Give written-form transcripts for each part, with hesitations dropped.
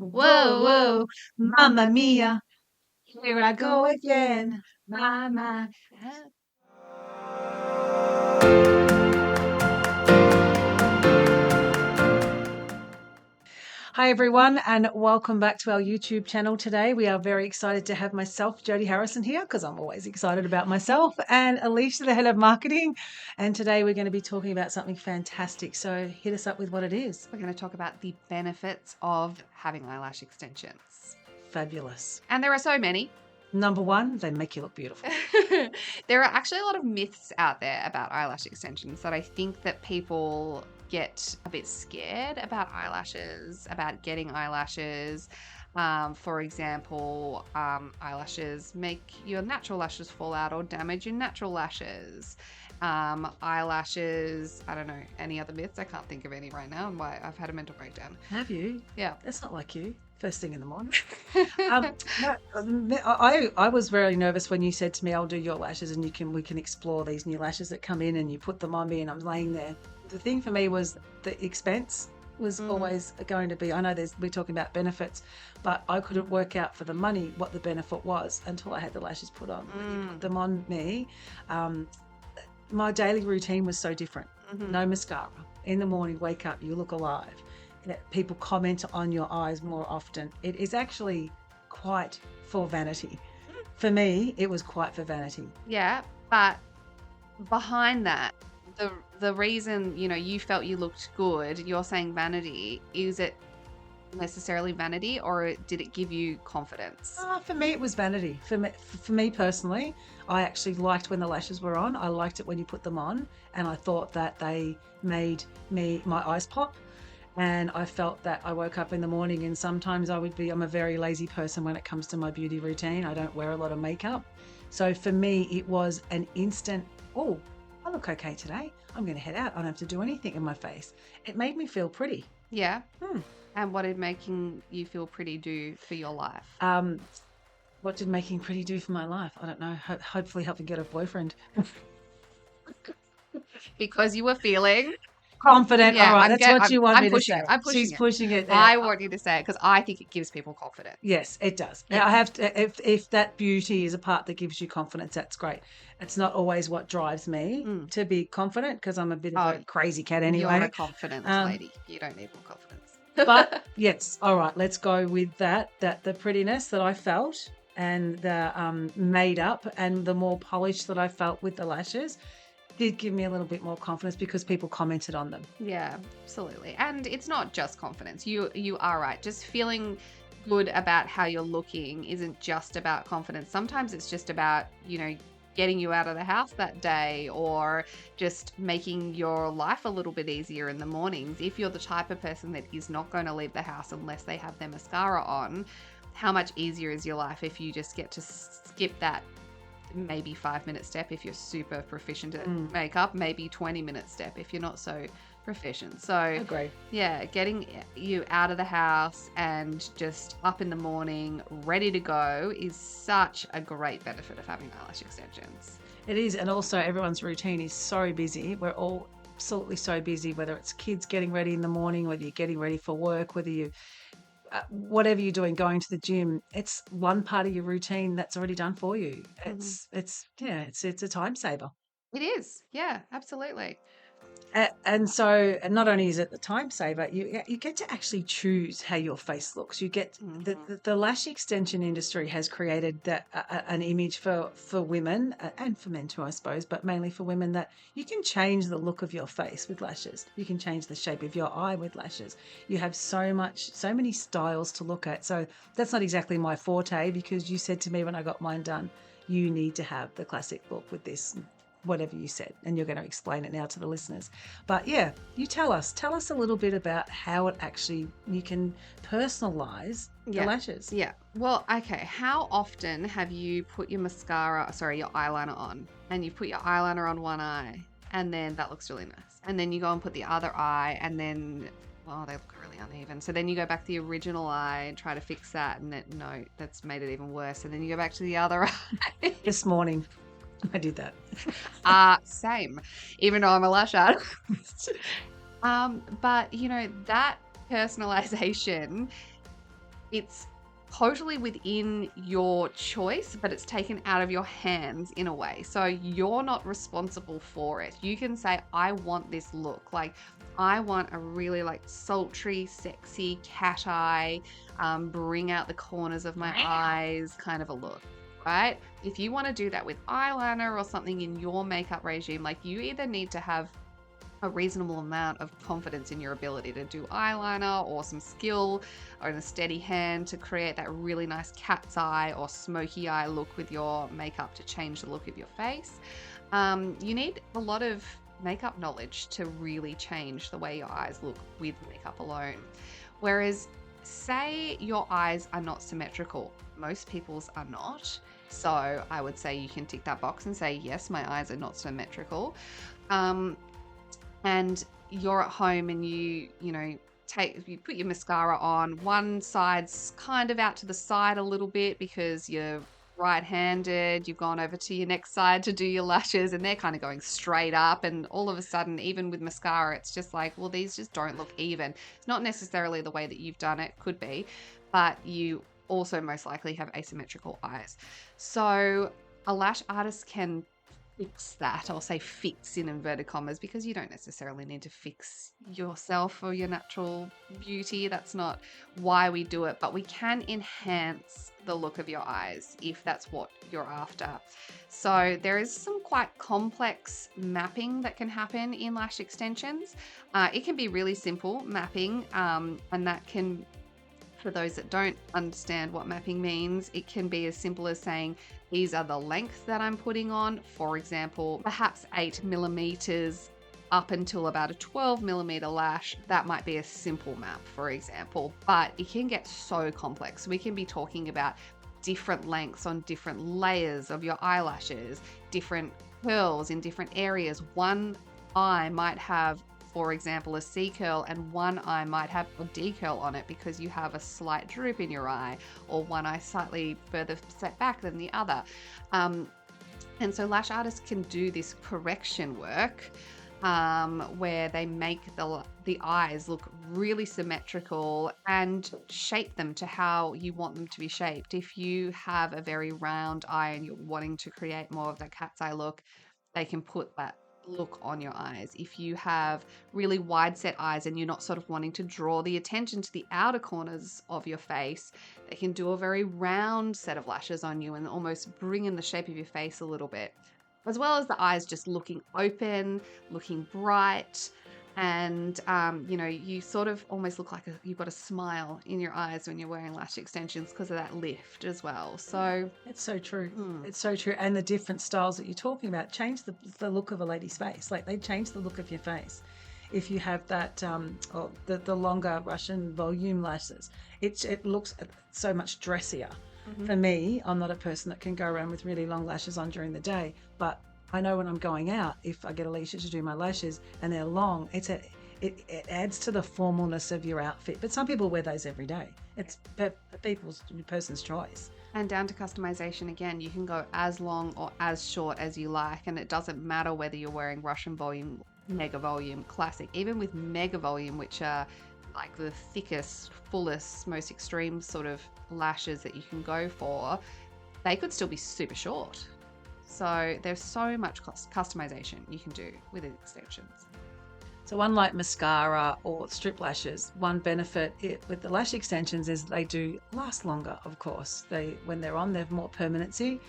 Whoa, whoa, mamma mia, here I go again. My. Hi, everyone, and welcome back to our YouTube channel today. We are very excited to have myself, Jodie Harrison, here because I'm always excited about myself, and Alicia, the head of marketing. And today we're going to be talking about something fantastic. So hit us up with what it is. We're going to talk about the benefits of having eyelash extensions. Fabulous. And there are so many. Number one, they make you look beautiful. There are actually a lot of myths out there about eyelash extensions that I think that people get a bit scared about eyelashes, about getting eyelashes. For example, eyelashes make your natural lashes fall out or damage your natural lashes. Eyelashes, I don't know, any other myths? I can't think of any right now. And why I've had a mental breakdown. Have you? Yeah. That's not like you. First thing in the morning. I was very nervous when you said to me, I'll do your lashes and we can explore these new lashes that come in and you put them on me and I'm laying there. The thing for me was the expense was always going to be, I know we're talking about benefits, but I couldn't work out for the money what the benefit was until I had the lashes put on. When you put them on me, my daily routine was so different. No mascara. In the morning, wake up, you look alive. People comment on your eyes more often. It is actually quite for vanity. For me, it was quite for vanity. Yeah, but behind that, the reason, you felt you looked good, you're saying vanity, is it necessarily vanity or did it give you confidence? For me, it was vanity. For me personally, I actually liked when the lashes were on. I liked it when you put them on, and I thought that they made my eyes pop. And I felt that I woke up in the morning and sometimes I'm a very lazy person when it comes to my beauty routine. I don't wear a lot of makeup. So for me, it was an instant, oh, I look okay today. I'm going to head out. I don't have to do anything in my face. It made me feel pretty. Yeah. And what did making you feel pretty do for your life? What did making pretty do for my life? I don't know. Hopefully help me get a boyfriend. Because you were feeling confident. Yeah, all right, that's what you want me to say. She's pushing it. I want you to say it because I think it gives people confidence. Yes, it does. Yeah. I have to. If that beauty is a part that gives you confidence, that's great. It's not always what drives me to be confident because I'm a bit of a crazy cat anyway. You're a confident lady. You don't need more confidence. But yes, all right. Let's go with that. That the prettiness that I felt and the made up and the more polish that I felt with the lashes did give me a little bit more confidence because people commented on them. Yeah, absolutely. And it's not just confidence. You are right. Just feeling good about how you're looking isn't just about confidence. Sometimes it's just about, getting you out of the house that day or just making your life a little bit easier in the mornings. If you're the type of person that is not going to leave the house unless they have their mascara on, how much easier is your life if you just get to skip that maybe 5-minute step if you're super proficient at makeup, maybe 20-minute step if you're not so proficient. So agree. Yeah, getting you out of the house and just up in the morning ready to go is such a great benefit of having eyelash extensions. It is, and also everyone's routine is so busy. We're all absolutely so busy, whether it's kids getting ready in the morning, whether you're getting ready for work, whether you whatever you're doing, going to the gym, it's one part of your routine that's already done for you. It's a time saver. It is. Yeah, absolutely. And so not only is it the time saver, you get to actually choose how your face looks. You get the lash extension industry has created an image for women and for men too, I suppose, but mainly for women, that you can change the look of your face with lashes. You can change the shape of your eye with lashes. You have so many styles to look at. So that's not exactly my forte, because you said to me when I got mine done, you need to have the classic look with this, whatever you said, and you're going to explain it now to the listeners. But yeah, you tell us a little bit about how it actually, you can personalize the lashes. Yeah. Well, okay. How often have you put your eyeliner on, and you put your eyeliner on one eye and then that looks really nice, and then you go and put the other eye and then, they look really uneven. So then you go back to the original eye and try to fix that, and that's made it even worse. And then you go back to the other eye. This morning I did that. Same, even though I'm a lash artist. But that personalization it's totally within your choice, but it's taken out of your hands in a way. So you're not responsible for it. You can say, I want this look. Like, I want a really like sultry, sexy cat eye, bring out the corners of my eyes kind of a look. Right? If you want to do that with eyeliner or something in your makeup regime, like you either need to have a reasonable amount of confidence in your ability to do eyeliner or some skill or a steady hand to create that really nice cat's eye or smoky eye look with your makeup to change the look of your face. You need a lot of makeup knowledge to really change the way your eyes look with makeup alone. Whereas, say your eyes are not symmetrical, most people's are not. So I would say you can tick that box and say, yes, my eyes are not symmetrical. Um, and you're at home and you put your mascara on, one side's kind of out to the side a little bit because you're right-handed, you've gone over to your next side to do your lashes and they're kind of going straight up, and all of a sudden, even with mascara, it's just like, well, these just don't look even. It's not necessarily the way that you've done it, could be, but you also most likely have asymmetrical eyes. So a lash artist can fix that. I'll say fix in inverted commas because you don't necessarily need to fix yourself or your natural beauty. That's not why we do it, but we can enhance the look of your eyes if that's what you're after. So there is some quite complex mapping that can happen in lash extensions. It can be really simple mapping, and that can, for those that don't understand what mapping means, it can be as simple as saying, these are the lengths that I'm putting on. For example, perhaps 8 millimeters up until about a 12 millimeter lash. That might be a simple map, for example, but it can get so complex. We can be talking about different lengths on different layers of your eyelashes, different curls in different areas. One eye might have, for example, a C curl, and one eye might have a D curl on it because you have a slight droop in your eye, or one eye slightly further set back than the other. And so lash artists can do this correction work, where they make the eyes look really symmetrical and shape them to how you want them to be shaped. If you have a very round eye and you're wanting to create more of that cat's eye look, they can put that look on your eyes. If you have really wide set eyes and you're not sort of wanting to draw the attention to the outer corners of your face, they can do a very round set of lashes on you and almost bring in the shape of your face a little bit, as well as the eyes just looking open, looking bright. And you sort of almost look like you've got a smile in your eyes when you're wearing lash extensions because of that lift as well. So it's so true. It's so true. And the different styles that you're talking about change the look of a lady's face. Like, they change the look of your face. If you have that, or the longer Russian volume lashes, it looks so much dressier. For me, I'm not a person that can go around with really long lashes on during the day, but I know when I'm going out, if I get Alicia to do my lashes and they're long, it adds to the formalness of your outfit. But some people wear those every day. It's person's choice. And down to customization again, you can go as long or as short as you like, and it doesn't matter whether you're wearing Russian volume, mega volume, classic. Even with mega volume, which are like the thickest, fullest, most extreme sort of lashes that you can go for, they could still be super short. So there's so much customization you can do with extensions. So unlike mascara or strip lashes, one benefit with the lash extensions is they do last longer, of course. When they're on, they have more permanency.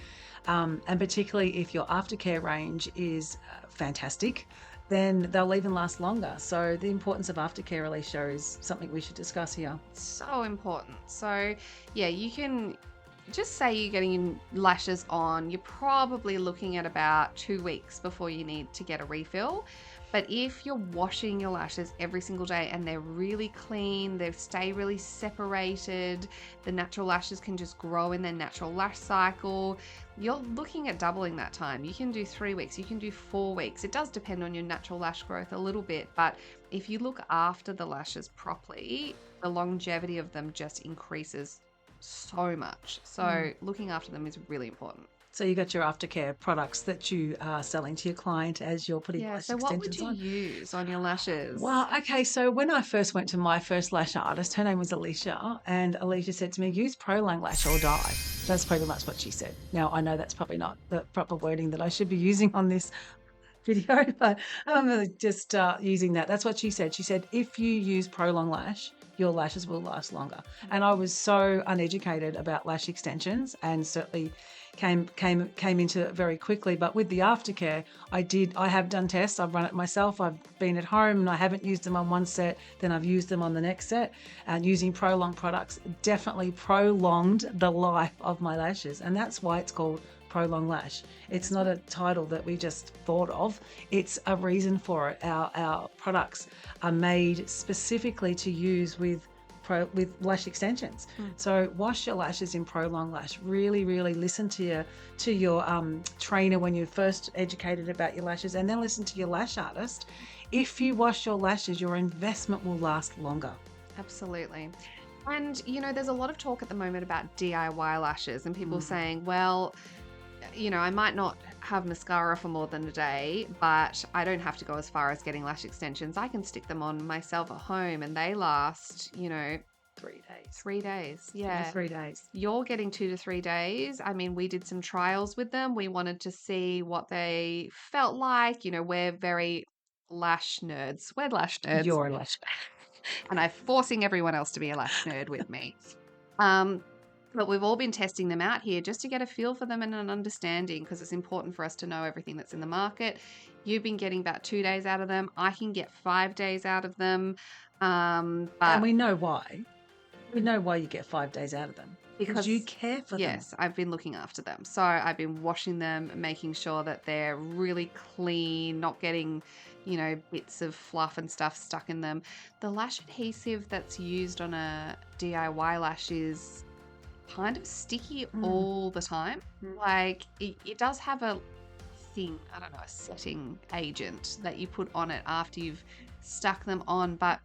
And particularly if your aftercare range is fantastic, then they'll even last longer. So the importance of aftercare, Alicia, is something we should discuss here. So important. So yeah, you can just say you're getting lashes on, you're probably looking at about 2 weeks before you need to get a refill. But if you're washing your lashes every single day and they're really clean, they stay really separated, the natural lashes can just grow in their natural lash cycle, you're looking at doubling that time. You can do 3 weeks, you can do 4 weeks. It does depend on your natural lash growth a little bit, but if you look after the lashes properly, the longevity of them just increases so much. So looking after them is really important. So you got your aftercare products that you are selling to your client as you're putting Yeah. lash So what would extensions you on. use on your lashes? Well, okay, so when I first went to my first lash artist, her name was Alicia, and Alicia said to me, use Prolong Lash or die. That's pretty much what she said. Now, I know that's probably not the proper wording that I should be using on this video, but I'm just using that. That's what she said. She said, if you use Prolong Lash, your lashes will last longer. And I was so uneducated about lash extensions, and certainly came into it very quickly. But with the aftercare, I have done tests. I've run it myself. I've been at home and I haven't used them on one set, then I've used them on the next set. And using Prolong products definitely prolonged the life of my lashes, and that's why it's called Prolong Lash. It's not a title that we just thought of. It's a reason for it. Our products are made specifically to use with lash extensions. So wash your lashes in Prolong Lash. Really, really listen to your trainer when you're first educated about your lashes, and then listen to your lash artist. If you wash your lashes, your investment will last longer. Absolutely. And, there's a lot of talk at the moment about DIY lashes and people saying, well, I might not have mascara for more than a day, but I don't have to go as far as getting lash extensions. I can stick them on myself at home and they last, 3 days. 3 days. Yeah. 3 days. You're getting 2 to 3 days. I mean, we did some trials with them. We wanted to see what they felt like. We're very lash nerds. We're lash nerds. You're a lash. And I'm forcing everyone else to be a lash nerd with me. But we've all been testing them out here just to get a feel for them and an understanding, because it's important for us to know everything that's in the market. You've been getting about 2 days out of them. I can get 5 days out of them. And we know why. We know why you get 5 days out of them. Because you care for them. Yes, I've been looking after them. So I've been washing them, making sure that they're really clean, not getting, bits of fluff and stuff stuck in them. The lash adhesive that's used on a DIY lash is kind of sticky all the time. Like it does have a thing, I don't know, a setting agent that you put on it after you've stuck them on. But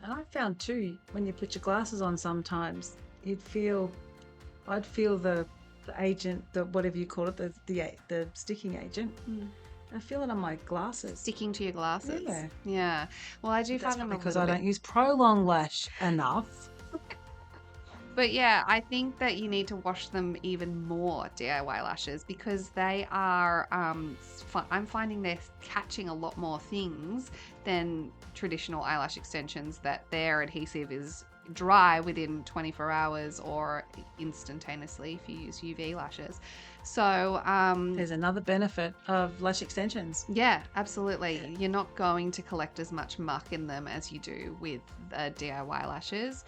and I found too, when you put your glasses on, sometimes I'd feel the agent, the whatever you call it, the sticking agent. I feel it on my glasses. Sticking to your glasses. Yeah. Well, I do That's find them because I don't use Prolong Lash enough. But yeah, I think that you need to wash them even more, DIY lashes, because they are, I'm finding they're catching a lot more things than traditional eyelash extensions, that their adhesive is dry within 24 hours or instantaneously if you use UV lashes. So there's another benefit of lash extensions. Yeah, absolutely. You're not going to collect as much muck in them as you do with DIY lashes.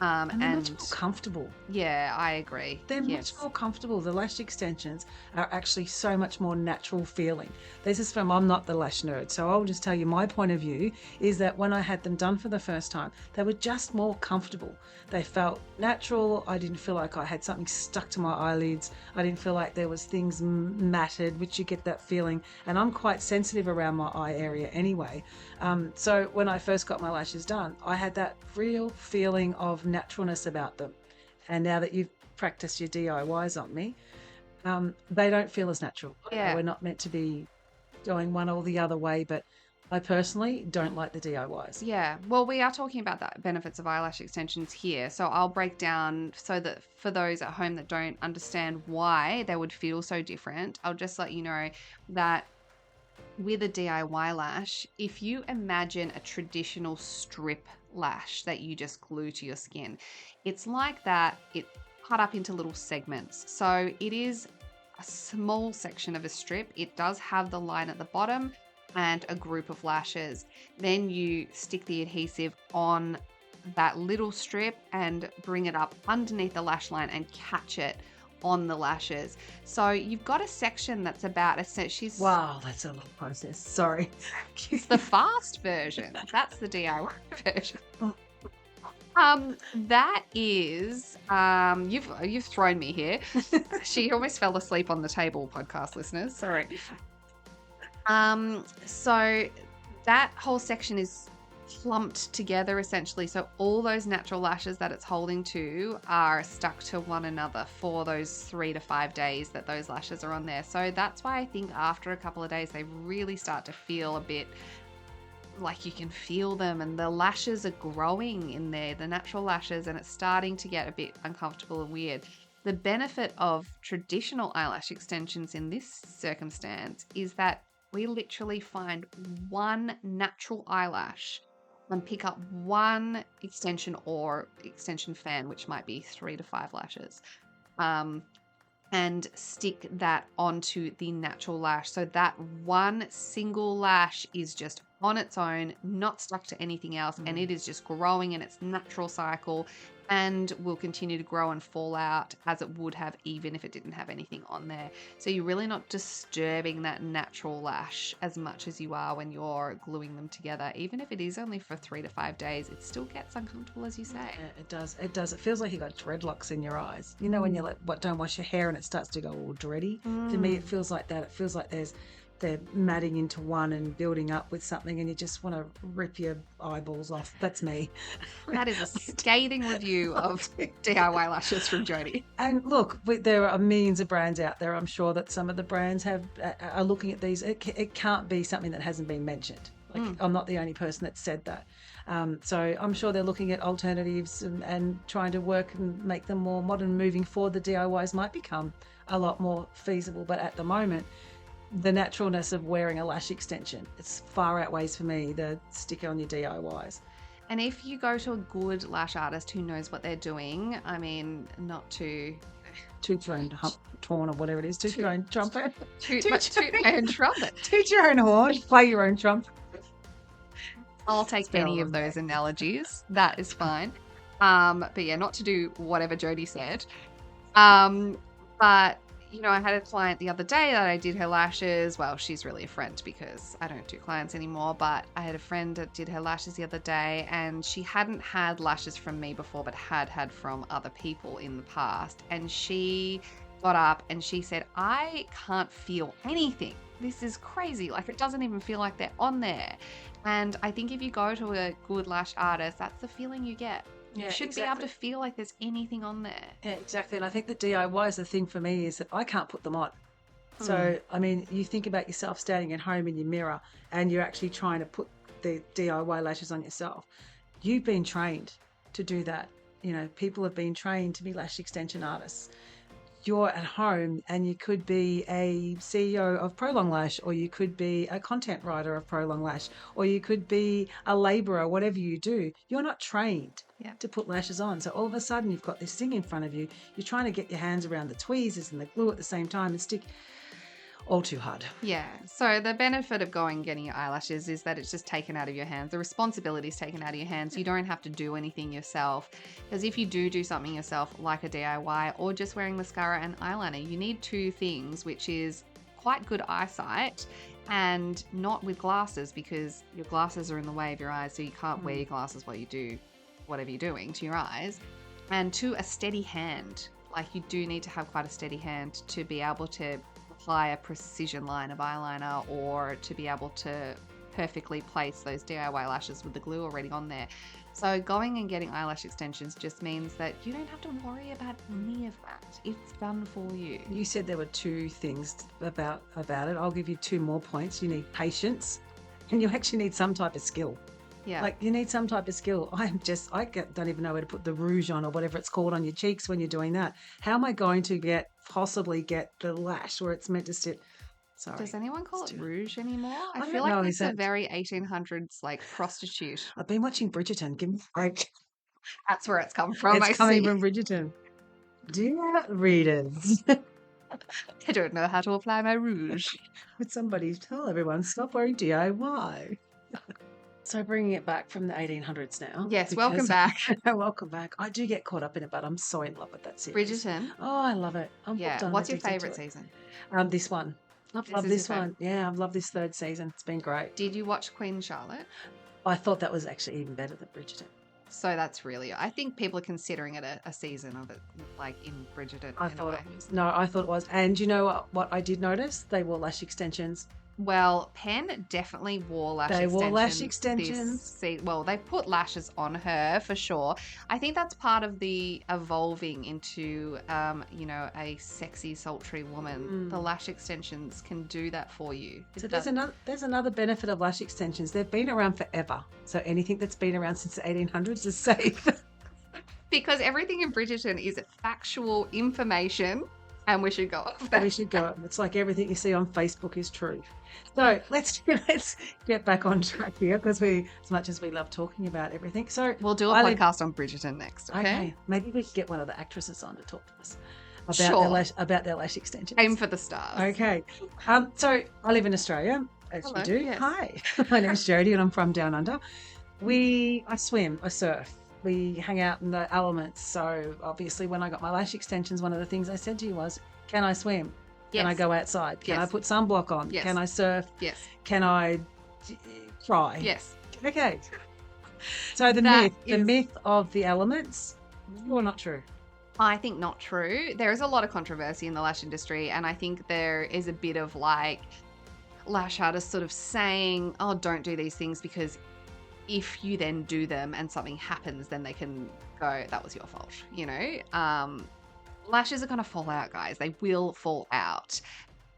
And they're much more comfortable. Yeah, I agree. They're much more comfortable. The lash extensions are actually so much more natural feeling. This is I'm not the lash nerd, so I'll just tell you my point of view is that when I had them done for the first time, they were just more comfortable. They felt natural. I didn't feel like I had something stuck to my eyelids. I didn't feel like there was things matted, which you get that feeling. And I'm quite sensitive around my eye area anyway. So when I first got my lashes done, I had that real feeling of naturalness about them. And now that you've practiced your DIYs on me, they don't feel as natural. Yeah. We're not meant to be going one or the other way, but I personally don't like the DIYs. Yeah, well, we are talking about the benefits of eyelash extensions here. So I'll break down so that for those at home that don't understand why they would feel so different, I'll just let you know that with a DIY lash, if you imagine a traditional strip lash that you just glue to your skin, it's like that. It's cut up into little segments. So it is a small section of a strip. It does have the line at the bottom and a group of lashes. Then you stick the adhesive on that little strip and bring it up underneath the lash line and catch it on the lashes. So you've got a section that's about Wow, that's a long process. Sorry. It's the fast version. That's the DIY version. That is, you've thrown me here. She almost fell asleep on the table, podcast listeners. Sorry. So that whole section is clumped together essentially. So all those natural lashes that it's holding to are stuck to one another for those 3 to 5 days that those lashes are on there. So that's why I think after a couple of days, they really start to feel a bit like you can feel them, and the lashes are growing in there, the natural lashes, and it's starting to get a bit uncomfortable and weird. The benefit of traditional eyelash extensions in this circumstance is that we literally find one natural eyelash and pick up one extension or extension fan, which might be 3 to 5 lashes, um, and stick that onto the natural lash. So that one single lash is just on its own, not stuck to anything else, and it is just growing in its natural cycle and will continue to grow and fall out as it would have even if it didn't have anything on there. So you're really not disturbing that natural lash as much as you are when you're gluing them together. Even if it is only for 3 to 5 days, it still gets uncomfortable, as you say. Yeah, it does. It does. It feels like you got dreadlocks in your eyes. You know when you don't wash your hair and it starts to go all dready? To me, it feels like that. It feels like they're matting into one and building up with something, and you just want to rip your eyeballs off. That's me. That is a scathing review of DIY lashes from Jodie. And look, there are millions of brands out there. I'm sure that some of the brands are looking at these. It can't be something that hasn't been mentioned. Like, I'm not the only person that said that. So I'm sure they're looking at alternatives and trying to work and make them more modern. Moving forward, the DIYs might become a lot more feasible. But at the moment, the naturalness of wearing a lash extension, it's far outweighs for me the stick on your DIYs. And if you go to a good lash artist who knows what they're doing, I mean, not to toot your own horn or whatever it is, toot your own trumpet. Toot my own trumpet. Toot your own horn, play your own trumpet. I'll take any of those analogies. That is fine. But yeah, not to do whatever Jodie said. But you know, I had a client the other day that I did her lashes. Well, she's really a friend because I don't do clients anymore, but I had a friend that did her lashes the other day, and she hadn't had lashes from me before, but had from other people in the past. And she got up and she said, I can't feel anything. This is crazy. Like, it doesn't even feel like they're on there. And I think if you go to a good lash artist, that's the feeling you get. You should be able to feel like there's anything on there. Yeah, exactly. And I think the DIY is the thing for me is that I can't put them on. So, I mean, you think about yourself standing at home in your mirror and you're actually trying to put the DIY lashes on yourself. You've been trained to do that. You know, people have been trained to be lash extension artists. You're at home and you could be a CEO of Prolong Lash, or you could be a content writer of Prolong Lash, or you could be a labourer, whatever you do. You're not trained to put lashes on. So all of a sudden you've got this thing in front of you. You're trying to get your hands around the tweezers and the glue at the same time and stick. All too hard. Yeah. So the benefit of going and getting your eyelashes is that it's just taken out of your hands. The responsibility is taken out of your hands. You don't have to do anything yourself. Because if you do something yourself, like a DIY or just wearing mascara and eyeliner, you need two things, which is quite good eyesight and not with glasses, because your glasses are in the way of your eyes. So you can't wear your glasses while you do whatever you're doing to your eyes. And two, a steady hand. Like, you do need to have quite a steady hand to be able to apply a precision line of eyeliner, or to be able to perfectly place those DIY lashes with the glue already on there. So going and getting eyelash extensions just means that you don't have to worry about any of that. It's done for you. You said there were two things about it. I'll give you two more points. You need patience, and you actually need some type of skill. Yeah. Like, you need some type of skill. I don't even know where to put the rouge on, or whatever it's called, on your cheeks when you're doing that. How am I going to possibly get the lash where it's meant to sit? Sorry. Does anyone call it rouge anymore? I don't feel know, like is it's a that- very 1800s like prostitute. I've been watching Bridgerton. Give me a break. That's where it's come from. It's coming from Bridgerton. Dear readers. I don't know how to apply my rouge. Would somebody tell everyone, stop wearing DIY? So bringing it back from the 1800s now. Yes, welcome back. Welcome back. I do get caught up in it, but I'm so in love with that series. Bridgerton. Oh, I love it. I'm hooked on What's your addicted to favourite it. season? This one. I've This loved is this your one. Yeah, I've loved this third season. It's been great. Did you watch Queen Charlotte? I thought that was actually even better than Bridgerton. So that's really, I think people are considering it a season of it, like in Bridgerton. I thought it was. And you know what I did notice? They wore lash extensions Well, Penn definitely wore lash They wore lash extensions extensions. well, they put lashes on her for sure. I think that's part of the evolving into, a sexy, sultry woman. The Mm. lash extensions can do that for you. So there's another benefit of lash extensions. They've been around forever. So anything that's been around since the 1800s is safe. Because everything in Bridgerton is factual information, and we should go off that. We should go. It's like everything you see on Facebook is true. So let's get back on track here because as much as we love talking about everything. So We'll do a I live. podcast on Bridgerton next, okay? Okay, maybe we could get one of the actresses on to talk to us Sure. about their lash extensions. Aim for the stars. Okay. So I live in Australia, as Hello, you do. yes. Hi, my name's Jodie and I'm from Down Under. I swim, I surf, we hang out in the elements. So obviously when I got my lash extensions, one of the things I said to you was, can I swim? Can I Yes. go outside? Can I Yes. put sunblock on? Yes. Can I surf? Yes. Can I try? Yes. Okay. So the That myth of the elements, well, not true. I think not true. There is a lot of controversy in the lash industry, and I think there is a bit of like lash artists sort of saying, oh, don't do these things because if you then do them and something happens, then they can go, that was your fault, Lashes are going to fall out, guys. They will fall out.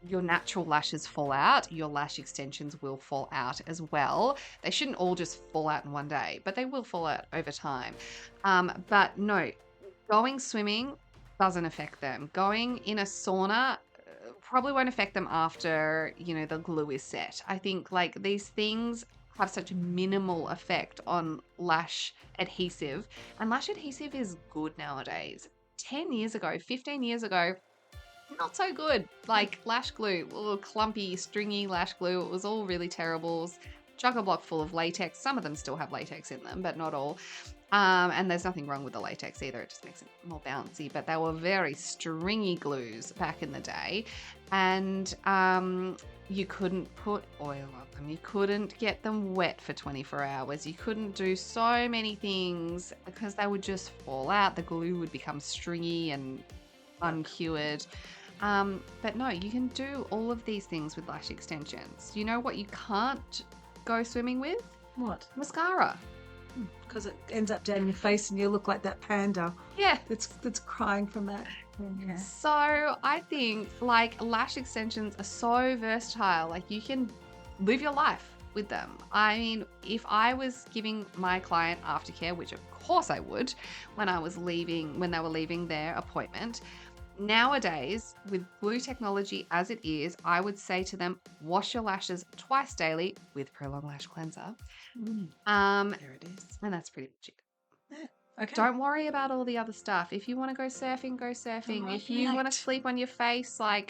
Your natural lashes fall out. Your lash extensions will fall out as well. They shouldn't all just fall out in one day, but they will fall out over time. But no, going swimming doesn't affect them. Going in a sauna probably won't affect them after, the glue is set. I think like these things have such minimal effect on lash adhesive, and lash adhesive is good nowadays. 10 years ago, 15 years ago, not so good. Like lash glue, clumpy, stringy lash glue. It was all really terrible. Chock-a-block full of latex. Some of them still have latex in them, but not all. And there's nothing wrong with the latex either. It just makes it more bouncy. But they were very stringy glues back in the day. And you couldn't put oil on them. You couldn't get them wet for 24 hours. You couldn't do so many things because they would just fall out. The glue would become stringy and uncured. But no, you can do all of these things with lash extensions. You know what you can't go swimming with? What? Mascara. Because it ends up down your face and you look like that panda Yeah. that's crying from that. Yeah. So I think like lash extensions are so versatile. Like you can live your life with them. I mean, if I was giving my client aftercare, which of course I would, when they were leaving their appointment, nowadays with glue technology as it is, I would say to them, wash your lashes twice daily with Prolong Lash Cleanser. There it is. And that's pretty much it. Yeah. Okay. Don't worry about all the other stuff. If you want to go surfing, go surfing. If you want to Right. sleep on your face, I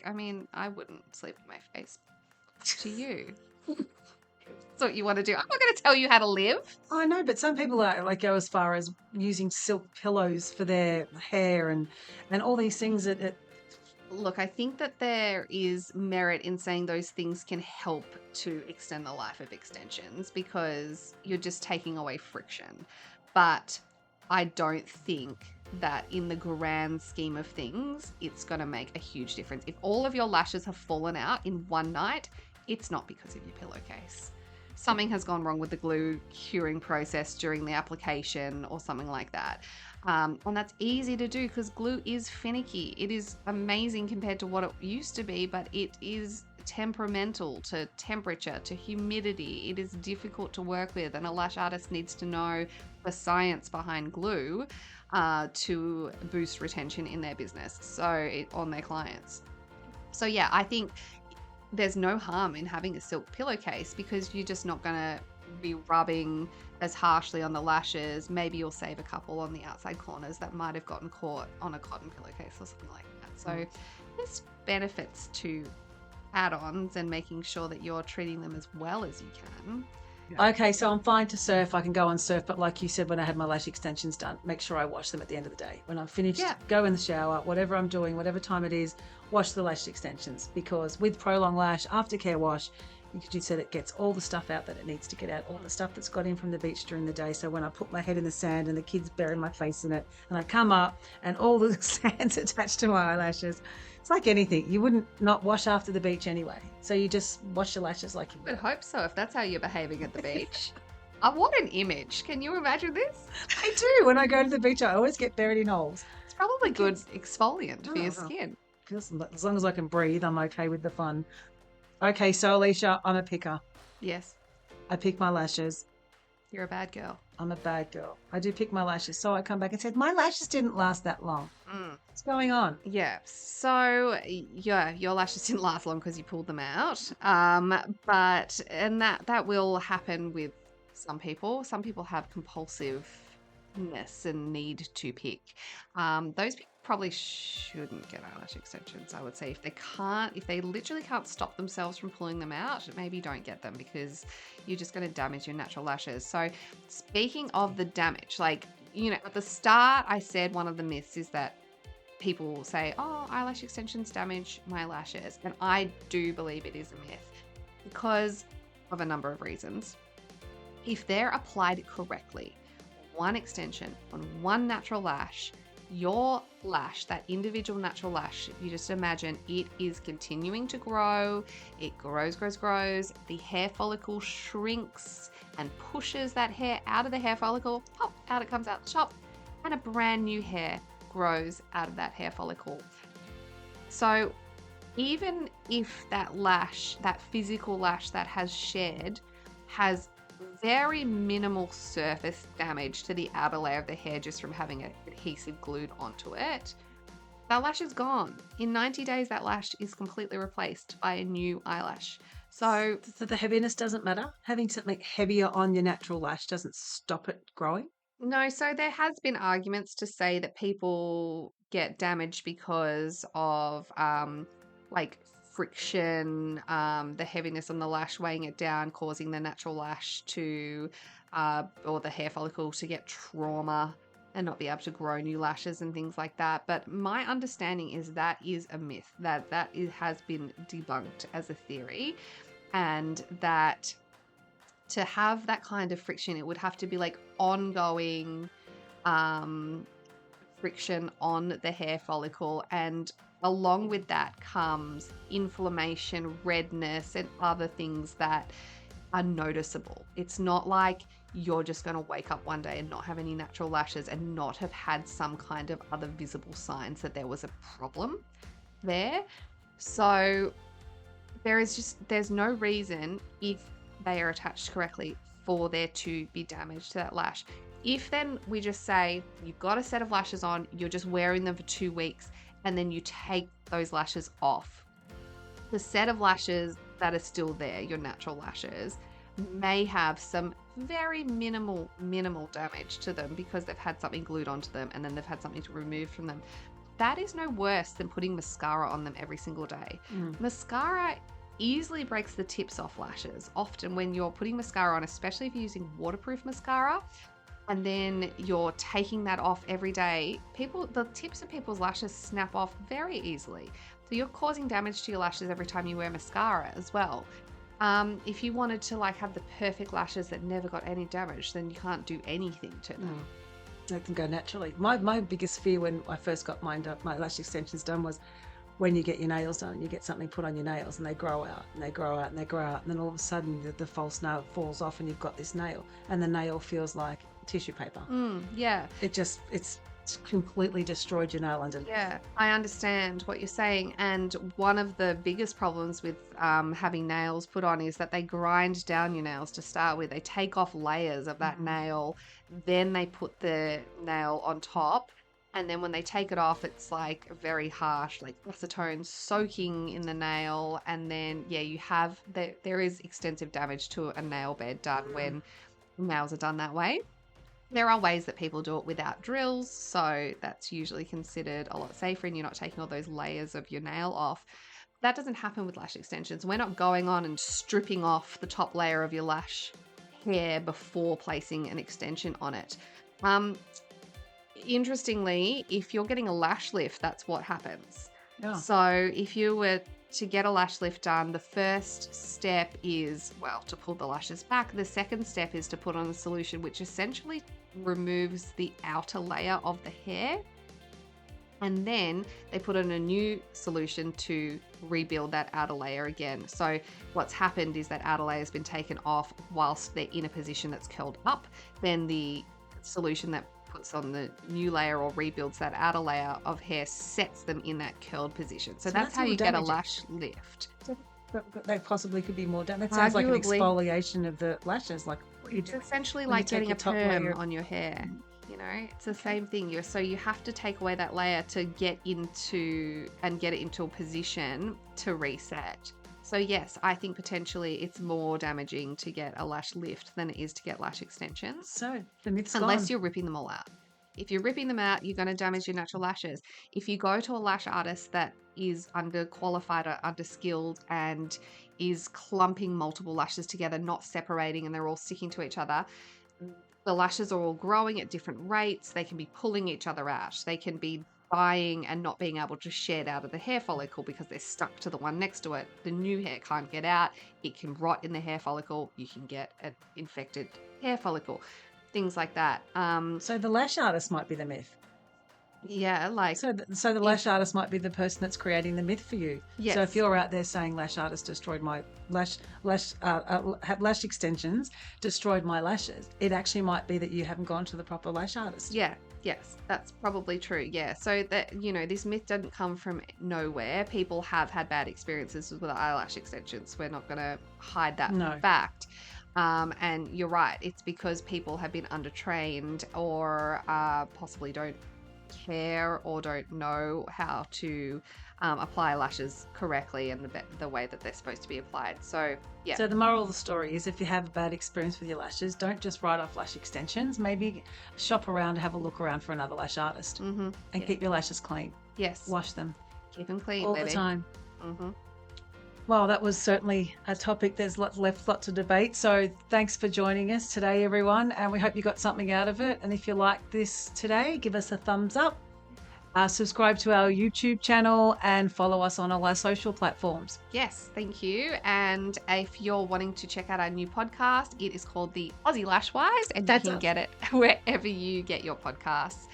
wouldn't sleep on my face. To you. That's what you want to do. I'm not going to tell you how to live. I know, but some people are like go as far as using silk pillows for their hair and all these things that Look, I think that there is merit in saying those things can help to extend the life of extensions because you're just taking away friction. But I don't think that in the grand scheme of things, it's going to make a huge difference. If all of your lashes have fallen out in one night, it's not because of your pillowcase. Something has gone wrong with the glue curing process during the application or something like that. And that's easy to do because glue is finicky. It is amazing compared to what it used to be, but it is temperamental to temperature, to humidity. It is difficult to work with, and a lash artist needs to know the science behind glue to boost retention in their business, on their clients. So yeah, I think there's no harm in having a silk pillowcase because you're just not going to be rubbing as harshly on the lashes. Maybe you'll save a couple on the outside corners that might have gotten caught on a cotton pillowcase or something like that. So there's benefits to add-ons and making sure that you're treating them as well as you can. Okay, so I'm fine to surf. I can go and surf, but like you said, when I had my lash extensions done, make sure I wash them at the end of the day. When I'm finished, go in the shower, whatever I'm doing, whatever time it is, wash the lash extensions. Because with Prolong Lash, aftercare wash, you said it gets all the stuff out that it needs to get out, all the stuff that's got in from the beach during the day. So when I put my head in the sand and the kids bury my face in it, and I come up and all the sand's attached to my eyelashes, it's like anything. You wouldn't not wash after the beach anyway. So you just wash your lashes like you I would would. hope so if that's how you're behaving at the beach. What an image. Can you imagine this? I do. When I go to the beach, I always get buried in holes. It's probably The good kids- exfoliant for your Oh, well, skin. as long as I can breathe, I'm okay with the fun. Okay, so Alicia, I'm a picker. Yes, I pick my lashes. you're a bad girl. I'm a bad girl. I do pick my lashes. So I come back and said, my lashes didn't last that long. Mm. What's going on? Yeah, so yeah, your lashes didn't last long because you pulled them out. But and that will happen with some people. Some people have compulsiveness and need to pick. Those people probably shouldn't get eyelash extensions. I would say if they literally can't stop themselves from pulling them out, maybe don't get them because you're just going to damage your natural lashes. So speaking of the damage, like at the start, I said one of the myths is that people say, oh, eyelash extensions damage my lashes. And I do believe it is a myth because of a number of reasons. If they're applied correctly, one extension on one natural lash, your lash, that individual natural lash, you just imagine it is continuing to grow. It grows. The hair follicle shrinks and pushes that hair out of the hair follicle. Pop, out it comes out the top. And a brand new hair grows out of that hair follicle. So even if that lash, that physical lash that has shed, has very minimal surface damage to the outer layer of the hair just from having an adhesive glued onto it, that lash is gone. In 90 days, that lash is completely replaced by a new eyelash. So the heaviness doesn't matter. Having something heavier on your natural lash doesn't stop it growing. no, so there has been arguments to say that people get damaged because of like friction, the heaviness on the lash weighing it down, causing the natural lash to or the hair follicle to get trauma and not be able to grow new lashes and things like that. But my understanding is that is a myth, has been debunked as a theory, and that to have that kind of friction, it would have to be like ongoing friction on the hair follicle, and along with that comes inflammation, redness, and other things that are noticeable. It's not like you're just going to wake up one day and not have any natural lashes and not have had some kind of other visible signs that there was a problem there. So there's no reason, if they are attached correctly, for there to be damage to that lash. If then we just say you've got a set of lashes on, you're just wearing them for 2 weeks, and then you take those lashes off, the set of lashes that are still there, your natural lashes, may have some very minimal damage to them because they've had something glued onto them and then they've had something to remove from them. That is no worse than putting mascara on them every single day. Mascara easily breaks the tips off lashes. Often when you're putting mascara on, especially if you're using waterproof mascara, and then you're taking that off every day, the tips of people's lashes snap off very easily. So you're causing damage to your lashes every time you wear mascara as well. If you wanted to have the perfect lashes that never got any damage, then you can't do anything to them. They can go naturally. My biggest fear when I first got my lash extensions done was when you get your nails done, you get something put on your nails and they grow out and they grow out and they grow out, and then all of a sudden the false nail falls off and you've got this nail, and the nail feels like tissue paper. Yeah. It's completely destroyed your nail underneath. Yeah, I understand what you're saying. And one of the biggest problems with having nails put on is that they grind down your nails to start with. They take off layers of that nail, then they put the nail on top. And then when they take it off, it's like very harsh, like acetone soaking in the nail. And then, you have there is extensive damage to a nail bed done when nails are done that way. There are ways that people do it without drills, so that's usually considered a lot safer and you're not taking all those layers of your nail off. That doesn't happen with lash extensions. We're not going on and stripping off the top layer of your lash hair before placing an extension on it. Interestingly, if you're getting a lash lift, that's what happens. Yeah. So if you were to get a lash lift done, the first step is, well, to pull the lashes back. The second step is to put on a solution which essentially removes the outer layer of the hair. And then they put in a new solution to rebuild that outer layer again. So what's happened is that outer layer has been taken off whilst they're in a position that's curled up. Then the solution that puts on the new layer or rebuilds that outer layer of hair sets them in that curled position. So that's how more you get a damaging. lash lift. But they possibly could be more damaging. It sounds like an Arguably. exfoliation of the lashes. Like what you It's do. essentially when you like take getting a your top perm layer- on your hair. You know, it's the same thing. So you have to take away that layer to get into and get it into a position to reset. So yes, I think potentially it's more damaging to get a lash lift than it is to get lash extensions, So the myth's unless gone. you're ripping them all out. If you're ripping them out, you're going to damage your natural lashes. If you go to a lash artist that is underqualified or underskilled and is clumping multiple lashes together, not separating, and they're all sticking to each other, the lashes are all growing at different rates. They can be pulling each other out. They can be dying and not being able to shed out of the hair follicle because they're stuck to the one next to it. The new hair can't get out. It can rot in the hair follicle. You can get an infected hair follicle. Things like that. So the lash artist might be the myth. Yeah, like So the lash artist might be the person that's creating the myth for you. Yes. So if you're out there saying lash artist destroyed my lash extensions, destroyed my lashes, it actually might be that you haven't gone to the proper lash artist. yeah, yes, that's probably true. Yeah, so that this myth doesn't come from nowhere. People have had bad experiences with eyelash extensions. We're not going to hide that No. fact. And you're right. It's because people have been undertrained or possibly don't care or don't know how to apply lashes correctly and the way that they're supposed to be applied. So yeah. So the moral of the story is if you have a bad experience with your lashes, don't just write off lash extensions. Maybe shop around, have a look around for another lash artist, and keep your lashes clean. Yes. Wash them Keep them clean, all baby. the time. Mm-hmm. Well, that was certainly a topic. There's lots to debate. So thanks for joining us today, everyone. And we hope you got something out of it. And if you like this today, give us a thumbs up. Subscribe to our YouTube channel and follow us on all our social platforms. Yes, thank you. And if you're wanting to check out our new podcast, it is called the Aussie Lashwise, and That's you can us. get it wherever you get your podcasts.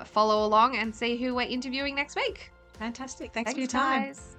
Follow along and see who we're interviewing next week. Fantastic. Thanks for Thanks, your time. guys.